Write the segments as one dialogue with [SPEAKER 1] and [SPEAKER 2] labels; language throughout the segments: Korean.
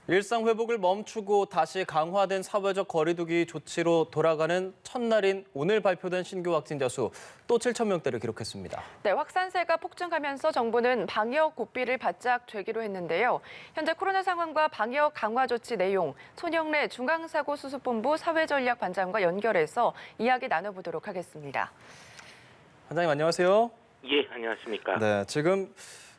[SPEAKER 1] 일상 회복을 멈추고 다시 강화된 사회적 거리두기 조치로 돌아가는 첫날인 오늘 발표된 신규 확진자 수 또 7천 명대를 기록했습니다.
[SPEAKER 2] 네, 확산세가 폭증하면서 정부는 방역 고삐를 바짝 죄기로 했는데요. 현재 코로나 상황과 방역 강화 조치 내용, 손영래 중앙사고수습본부 사회전략반장과 연결해서 이야기 나눠보도록 하겠습니다.
[SPEAKER 1] 반장님 안녕하세요.
[SPEAKER 3] 예, 안녕하십니까.
[SPEAKER 1] 네, 지금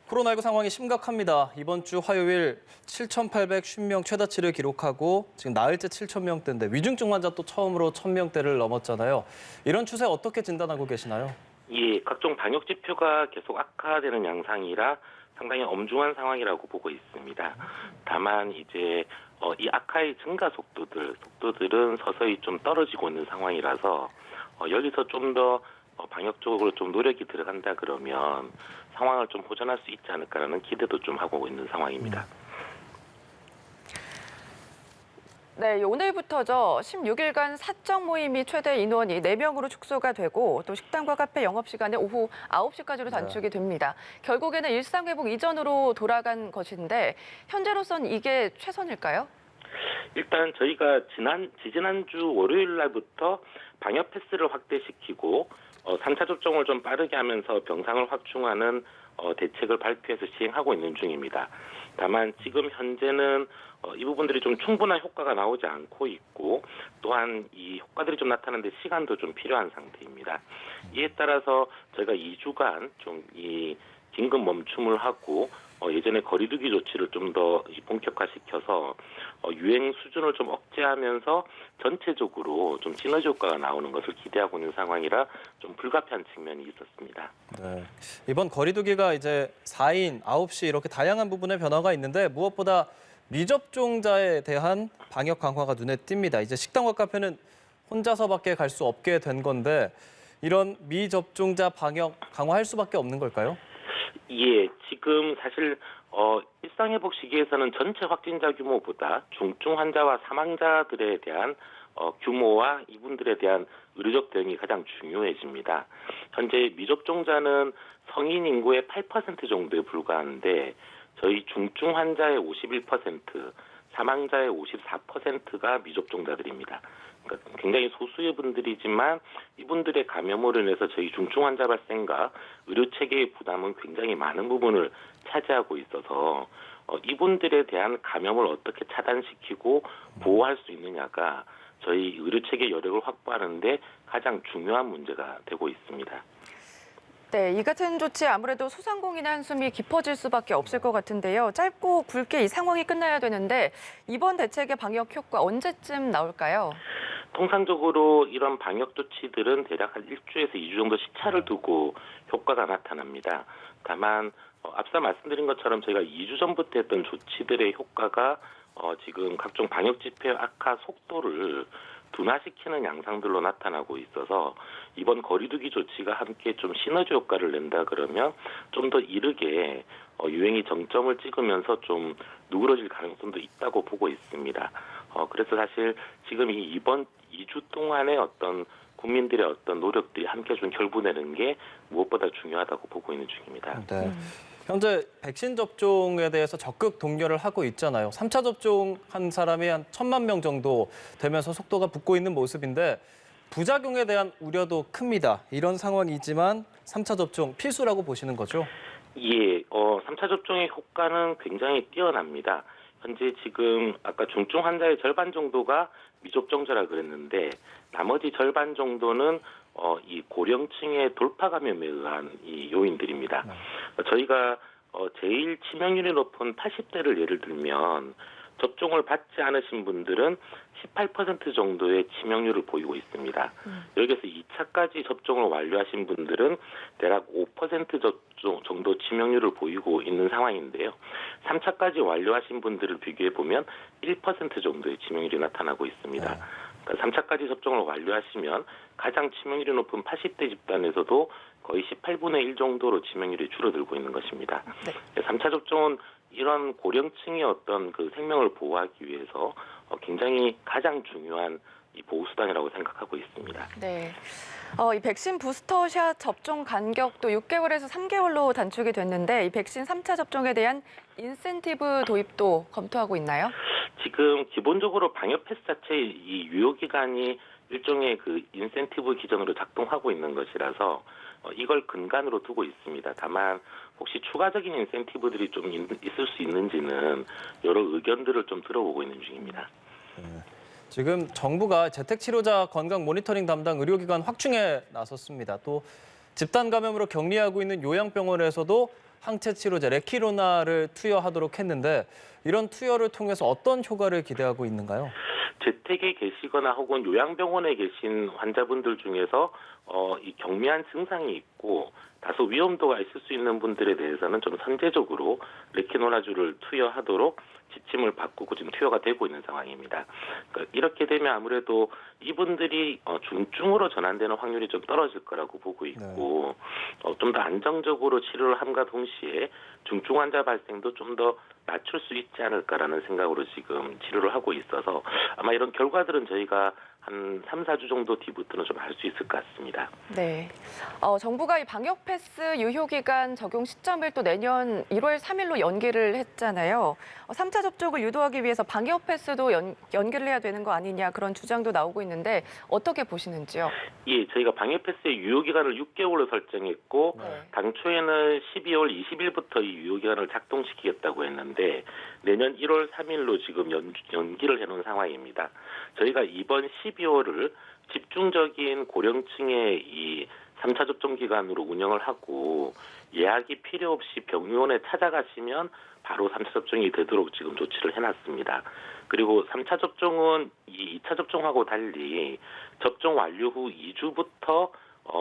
[SPEAKER 1] 코로나19 상황이 심각합니다. 이번 주 화요일 7,850명 최다치를 기록하고 지금 나흘째 7,000명대인데 위중증 환자 또 처음으로 1,000명대를 넘었잖아요. 이런 추세 어떻게 진단하고 계시나요?
[SPEAKER 3] 예, 각종 방역 지표가 계속 악화되는 양상이라 상당히 엄중한 상황이라고 보고 있습니다. 다만 이제 이 악화의 증가 속도들은 서서히 좀 떨어지고 있는 상황이라서 여기서 좀 더 방역적으로 좀 노력이 들어간다 그러면 상황을 좀 호전할 수 있지 않을까라는 기대도 좀 하고 있는 상황입니다.
[SPEAKER 2] 네, 오늘부터죠. 16일간 사적 모임이 최대 인원이 4명으로 축소가 되고 또 식당과 카페 영업시간은 오후 9시까지로 단축이 됩니다. 결국에는 일상회복 이전으로 돌아간 것인데 현재로선 이게 최선일까요?
[SPEAKER 3] 일단 저희가 지지난주 월요일 날부터 방역 패스를 확대시키고 3차 접종을 좀 빠르게 하면서 병상을 확충하는 대책을 발표해서 시행하고 있는 중입니다. 다만 지금 현재는 이 부분들이 좀 충분한 효과가 나오지 않고 있고 또한 이 효과들이 좀 나타나는데 시간도 좀 필요한 상태입니다. 이에 따라서 저희가 2주간 좀 이 긴급 멈춤을 하고 예전에 거리두기 조치를 좀 더 본격화시켜서 유행 수준을 좀 억제하면서 전체적으로 좀 시너지 효과가 나오는 것을 기대하고 있는 상황이라 좀 불가피한 측면이 있었습니다.
[SPEAKER 1] 네, 이번 거리두기가 이제 4인, 9시 이렇게 다양한 부분의 변화가 있는데 무엇보다 미접종자에 대한 방역 강화가 눈에 띕니다. 이제 식당과 카페는 혼자서밖에 갈 수 없게 된 건데 이런 미접종자 방역 강화할 수밖에 없는 걸까요?
[SPEAKER 3] 예, 지금 사실 일상회복 시기에서는 전체 확진자 규모보다 중증 환자와 사망자들에 대한 규모와 이분들에 대한 의료적 대응이 가장 중요해집니다. 현재 미접종자는 성인 인구의 8% 정도에 불과한데 저희 중증 환자의 51%, 사망자의 54%가 미접종자들입니다. 그러니까 굉장히 소수의 분들이지만 이분들의 감염으로 인해서 저희 중증 환자 발생과 의료 체계의 부담은 굉장히 많은 부분을 차지하고 있어서 이분들에 대한 감염을 어떻게 차단시키고 보호할 수 있느냐가 저희 의료 체계 여력을 확보하는데 가장 중요한 문제가 되고 있습니다.
[SPEAKER 2] 네, 이 같은 조치 아무래도 소상공인의 한숨이 깊어질 수밖에 없을 것 같은데요. 짧고 굵게 이 상황이 끝나야 되는데 이번 대책의 방역 효과 언제쯤 나올까요?
[SPEAKER 3] 통상적으로 이런 방역 조치들은 대략 한 1주에서 2주 정도 시차를 두고 효과가 나타납니다. 다만 앞서 말씀드린 것처럼 저희가 2주 전부터 했던 조치들의 효과가 지금 각종 방역 지표 악화 속도를 둔화시키는 양상들로 나타나고 있어서 이번 거리두기 조치가 함께 좀 시너지 효과를 낸다 그러면 좀 더 이르게 유행이 정점을 찍으면서 좀 누그러질 가능성도 있다고 보고 있습니다. 그래서 사실 지금 이번 2주 동안의 어떤 국민들의 어떤 노력들이 함께 좀 결부내는 게 무엇보다 중요하다고 보고 있는 중입니다.
[SPEAKER 1] 네. 현재 백신 접종에 대해서 적극 동료를 하고 있잖아요. 3차 접종한 사람이 한 1,000만 명 정도 되면서 속도가 붙고 있는 모습인데 부작용에 대한 우려도 큽니다. 이런 상황이지만 3차 접종 필수라고 보시는 거죠?
[SPEAKER 3] 예, 3차 접종의 효과는 굉장히 뛰어납니다. 현재 지금 아까 중증 환자의 절반 정도가 미접종자라 그랬는데 나머지 절반 정도는 이 고령층의 돌파 감염에 의한 이 요인들입니다. 저희가 제일 치명률이 높은 80대를 예를 들면 접종을 받지 않으신 분들은 18% 정도의 치명률을 보이고 있습니다. 여기서 2차까지 접종을 완료하신 분들은 대략 5% 정도 치명률을 보이고 있는 상황인데요. 3차까지 완료하신 분들을 비교해 보면 1% 정도의 치명률이 나타나고 있습니다. 그러니까 3차까지 접종을 완료하시면 가장 치명률이 높은 80대 집단에서도 거의 18분의 1 정도로 치명률이 줄어들고 있는 것입니다. 네. 3차 접종은 이런 고령층의 어떤 그 생명을 보호하기 위해서 굉장히 가장 중요한 이 보호수단이라고 생각하고 있습니다.
[SPEAKER 2] 네. 이 백신 부스터샷 접종 간격도 6개월에서 3개월로 단축이 됐는데 이 백신 3차 접종에 대한 인센티브 도입도 검토하고 있나요?
[SPEAKER 3] 지금 기본적으로 방역 패스 자체의 이 유효 기간이 일종의 그 인센티브 기전으로 작동하고 있는 것이라서 이걸 근간으로 두고 있습니다. 다만 혹시 추가적인 인센티브들이 좀 있을 수 있는지는 여러 의견들을 좀 들어보고 있는 중입니다.
[SPEAKER 1] 지금 정부가 재택치료자 건강 모니터링 담당 의료기관 확충에 나섰습니다. 또 집단 감염으로 격리하고 있는 요양병원에서도 항체 치료제 레키로나를 투여하도록 했는데 이런 투여를 통해서 어떤 효과를 기대하고 있는가요?
[SPEAKER 3] 재택에 계시거나 혹은 요양병원에 계신 환자분들 중에서 이 경미한 증상이 있고 다소 위험도가 있을 수 있는 분들에 대해서는 좀 선제적으로 레키노나주를 투여하도록 지침을 바꾸고 지금 투여가 되고 있는 상황입니다. 그러니까 이렇게 되면 아무래도 이분들이 중증으로 전환되는 확률이 좀 떨어질 거라고 보고 있고 좀 더 안정적으로 치료를 함과 동시에 중증 환자 발생도 좀 더 낮출 수 있지 않을까라는 생각으로 지금 치료를 하고 있어서 아마 이런 결과들은 저희가 한 3, 4주 정도 뒤부터는 좀 알 수 있을 것 같습니다.
[SPEAKER 2] 네. 정부가 이 방역 패스 유효 기간 적용 시점을 또 내년 1월 3일로 연기를 했잖아요. 3차 접촉을 유도하기 위해서 방역 패스도 연기를 해야 되는 거 아니냐 그런 주장도 나오고 있는데 어떻게 보시는지요?
[SPEAKER 3] 예, 저희가 방역 패스의 유효 기간을 6개월로 설정했고 당초에는 12월 20일부터 이 유효 기간을 작동시키겠다고 했는데 내년 1월 3일로 지금 연기를 해놓은 상황입니다. 저희가 이번 12월을 집중적인 고령층의 이 3차 접종 기간으로 운영을 하고 예약이 필요 없이 병원에 찾아가시면 바로 3차 접종이 되도록 지금 조치를 해놨습니다. 그리고 3차 접종은 이 2차 접종하고 달리 접종 완료 후 2주부터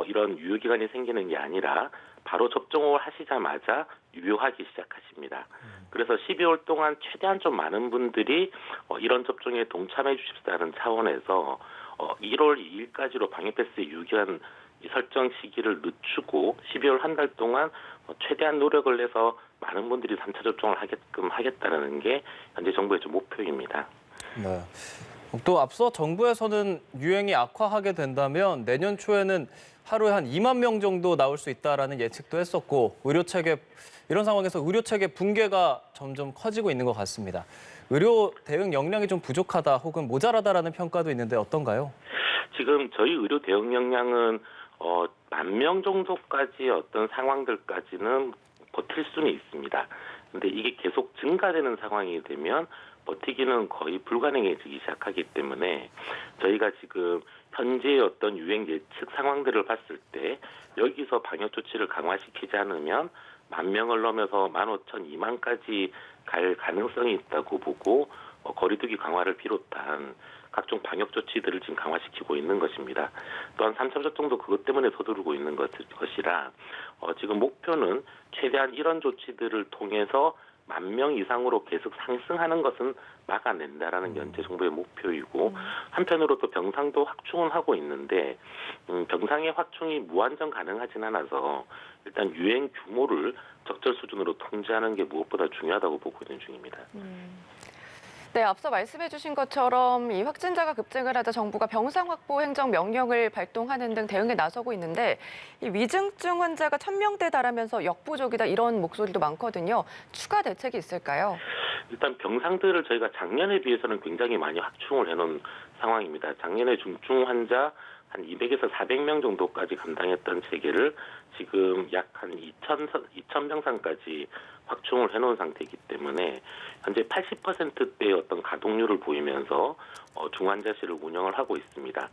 [SPEAKER 3] 이런 유효기간이 생기는 게 아니라 바로 접종을 하시자마자 유효하기 시작하십니다. 그래서 12월 동안 최대한 좀 많은 분들이 이런 접종에 동참해 주십사는 차원에서 1월 2일까지로 방역패스의 유효기간 설정 시기를 늦추고 12월 한 달 동안 최대한 노력을 해서 많은 분들이 3차 접종을 하게끔 하겠다는 게 현재 정부의 좀 목표입니다.
[SPEAKER 1] 네. 또 앞서 정부에서는 유행이 악화하게 된다면 내년 초에는 하루에 한 2만 명 정도 나올 수 있다라는 예측도 했었고 이런 상황에서 의료 체계 붕괴가 점점 커지고 있는 것 같습니다. 의료 대응 역량이 좀 부족하다 혹은 모자라다라는 평가도 있는데 어떤가요?
[SPEAKER 3] 지금 저희 의료 대응 역량은 10,000명 정도까지 어떤 상황들까지는 버틸 수는 있습니다. 근데 이게 계속 증가되는 상황이 되면 버티기는 거의 불가능해지기 시작하기 때문에 저희가 지금 현재의 어떤 유행 예측 상황들을 봤을 때 여기서 방역 조치를 강화시키지 않으면 10,000명을 넘어서 15,000, 2만까지 갈 가능성이 있다고 보고 거리두기 강화를 비롯한 각종 방역 조치들을 지금 강화시키고 있는 것입니다. 또한 3차 접종도 그것 때문에 서두르고 있는 것이라 지금 목표는 최대한 이런 조치들을 통해서 10,000명 이상으로 계속 상승하는 것은 막아낸다라는 게 현재 정부의 목표이고 한편으로 또 병상도 확충은 하고 있는데 병상의 확충이 무한정 가능하진 않아서 일단 유행 규모를 적절 수준으로 통제하는 게 무엇보다 중요하다고 보고 있는 중입니다.
[SPEAKER 2] 네, 앞서 말씀해 주신 것처럼 이 확진자가 급증을 하자 정부가 병상 확보 행정 명령을 발동하는 등 대응에 나서고 있는데 이 위중증 환자가 1,000명대에 달하면서 역부족이다 이런 목소리도 많거든요. 추가 대책이 있을까요?
[SPEAKER 3] 일단 병상들을 저희가 작년에 비해서는 굉장히 많이 확충을 해놓은 상황입니다. 작년에 중증 환자 한 200에서 400명 정도까지 감당했던 체계를 지금 약 한 2,000 병상까지 확충을 해놓은 상태이기 때문에 현재 80%대의 어떤 가동률을 보이면서 중환자실을 운영을 하고 있습니다.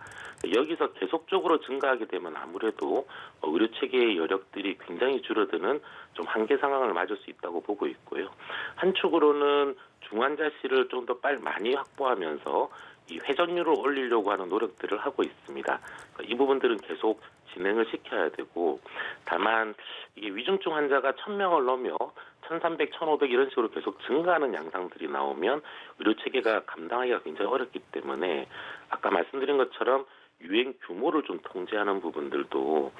[SPEAKER 3] 여기서 계속적으로 증가하게 되면 아무래도 의료 체계의 여력들이 굉장히 줄어드는 좀 한계 상황을 맞을 수 있다고 보고 있고요. 한축으로는 중환자실을 좀 더 빨리 많이 확보하면서 이 회전율을 올리려고 하는 노력들을 하고 있습니다. 이 부분들은 계속 진행을 시켜야 되고 다만 이게 위중증 환자가 1,000명을 넘어 1,300, 1,500 이런 식으로 계속 증가하는 양상들이 나오면 의료 체계가 감당하기가 굉장히 어렵기 때문에 아까 말씀드린 것처럼 유행 규모를 좀 통제하는 부분들도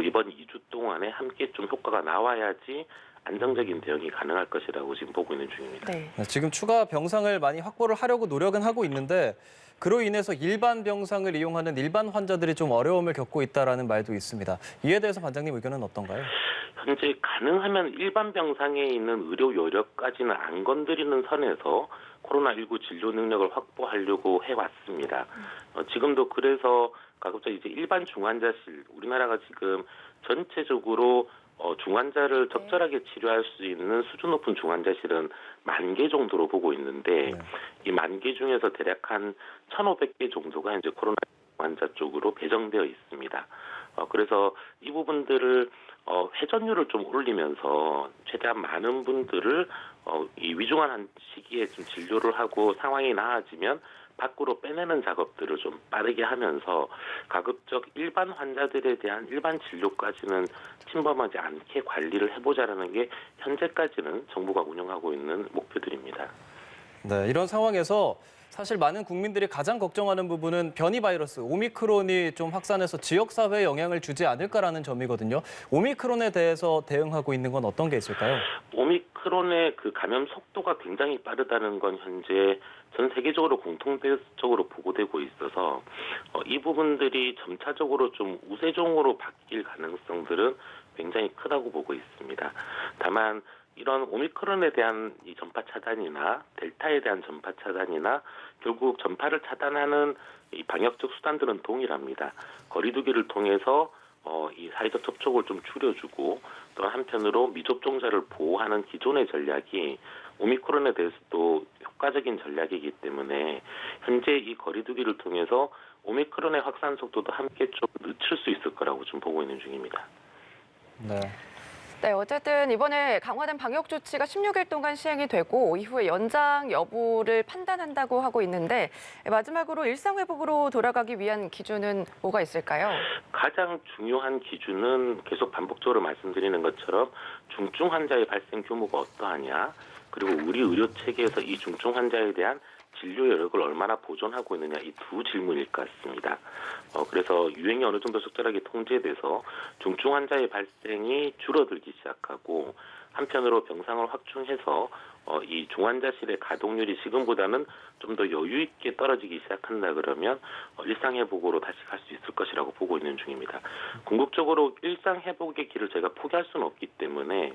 [SPEAKER 3] 이번 2주 동안에 함께 좀 효과가 나와야지 안정적인 대응이 가능할 것이라고 지금 보고 있는 중입니다.
[SPEAKER 2] 네.
[SPEAKER 1] 네, 지금 추가 병상을 많이 확보를 하려고 노력은 하고 있는데 그로 인해서 일반 병상을 이용하는 일반 환자들이 좀 어려움을 겪고 있다라는 말도 있습니다. 이에 대해서 반장님 의견은 어떤가요?
[SPEAKER 3] 현재 가능하면 일반 병상에 있는 의료 여력까지는 안 건드리는 선에서 코로나19 진료 능력을 확보하려고 해왔습니다. 지금도 그래서 가급적 이제 일반 중환자실, 우리나라가 지금 전체적으로 중환자를 적절하게 치료할 수 있는 수준 높은 중환자실은 10,000개 정도로 보고 있는데
[SPEAKER 1] 네.
[SPEAKER 3] 이 10,000개 중에서 대략 한 1,500개 정도가 이제 코로나 환자 쪽으로 배정되어 있습니다. 그래서 이 부분들을 회전율을 좀 올리면서 최대한 많은 분들을 이 위중한 시기에 좀 진료를 하고 상황이 나아지면 밖으로 빼내는 작업들을 좀 빠르게 하면서 가급적 일반 환자들에 대한 일반 진료까지는 침범하지 않게 관리를 해보자라는 게 현재까지는 정부가 운영하고 있는 목표들입니다.
[SPEAKER 1] 네, 이런 상황에서 사실 많은 국민들이 가장 걱정하는 부분은 변이 바이러스 오미크론이 좀 확산해서 지역 사회에 영향을 주지 않을까라는 점이거든요. 오미크론에 대해서 대응하고 있는 건 어떤 게 있을까요?
[SPEAKER 3] 오미크론의 그 감염 속도가 굉장히 빠르다는 건 현재 전 세계적으로 공통적으로 보고되고 있어서 이 부분들이 점차적으로 좀 우세종으로 바뀔 가능성들은 굉장히 크다고 보고 있습니다. 다만 이런 오미크론에 대한 이 전파 차단이나 델타에 대한 전파 차단이나 결국 전파를 차단하는 이 방역적 수단들은 동일합니다. 거리두기를 통해서 이 사회적 접촉을 좀 줄여주고 또 한편으로 미접종자를 보호하는 기존의 전략이 오미크론에 대해서도 효과적인 전략이기 때문에 현재 이 거리두기를 통해서 오미크론의 확산 속도도 함께 좀 늦출 수 있을 거라고 좀 보고 있는 중입니다.
[SPEAKER 1] 네.
[SPEAKER 2] 네, 어쨌든 이번에 강화된 방역 조치가 16일 동안 시행이 되고 이후에 연장 여부를 판단한다고 하고 있는데 마지막으로 일상 회복으로 돌아가기 위한 기준은 뭐가 있을까요?
[SPEAKER 3] 가장 중요한 기준은 계속 반복적으로 말씀드리는 것처럼 중증 환자의 발생 규모가 어떠하냐, 그리고 우리 의료 체계에서 이 중증 환자에 대한 진료 여력을 얼마나 보존하고 있느냐, 이 두 질문일 것 같습니다. 그래서 유행이 어느 정도 적절하게 통제돼서 중증 환자의 발생이 줄어들기 시작하고 한편으로 병상을 확충해서 이 중환자실의 가동률이 지금보다는 좀 더 여유 있게 떨어지기 시작한다 그러면 일상 회복으로 다시 갈 수 있을 것이라고 보고 있는 중입니다. 궁극적으로 일상 회복의 길을 저희가 포기할 수는 없기 때문에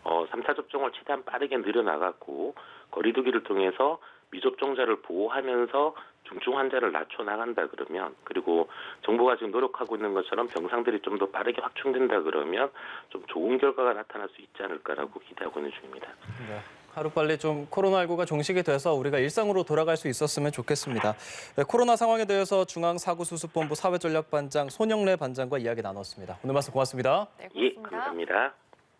[SPEAKER 3] 3차 접종을 최대한 빠르게 늘려나가고 거리두기를 통해서 미접종자를 보호하면서 중증 환자를 낮춰 나간다 그러면, 그리고 정부가 지금 노력하고 있는 것처럼 병상들이 좀 더 빠르게 확충된다 그러면 좀 좋은 결과가 나타날 수 있지 않을까라고 기대하고 있는 중입니다.
[SPEAKER 1] 네. 하루빨리 좀 코로나19가 종식이 돼서 우리가 일상으로 돌아갈 수 있었으면 좋겠습니다. 네, 코로나 상황에 대해서 중앙사고수습본부 사회전략반장 손영래 반장과 이야기 나눴습니다. 오늘 말씀 고맙습니다.
[SPEAKER 2] 네,
[SPEAKER 3] 예,
[SPEAKER 2] 고맙습니다.
[SPEAKER 3] 감사합니다.